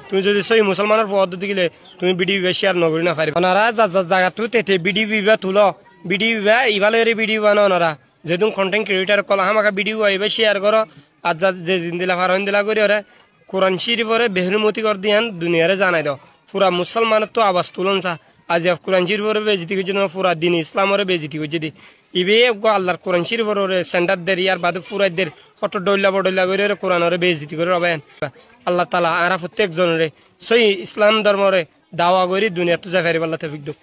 তুমি যদি সহি মুসলমানের পদ্ধতি গেলে তুমি বিডি বিবাহ শেয়ার নগরী না পারি ওনারা জায়গা তো তেতে বিডি বিবাহ তুলো বিডি বিবাহ ইভালে ভিডিও বানো ওনারা যেহেতু কন্টেন্ট ক্রিয়েটার কল আমাকে ভিডিও আইবে শেয়ার করো আর যে জিন্দিলা ফারন দিলা করি ওরে কোরআন শরীফরে বেহনুমতি কর দিয়ান দুনিয়ারে জানাই দাও পুরা মুসলমানের তো আওয়াজ তুলন চা আজ কোরআন শরীফরে বেজিতি করছে না পুরা দিন ইসলামরে বেজিতি করছে দি ইবে আল্লাহর কোরআন শরীফরে সেন্টার দের ইয়ার বাদে পুরাই দের কত ডইলা বডইলা করে কোরআনরে বেজিতি করে রবেন আল্লাহ তাআলা আরা প্রত্যেক জনরে সহি ইসলাম ধর্মরে দাওয়া করি দুনিয়া তো যাফারি আল্লাহ তৌফিক দাও।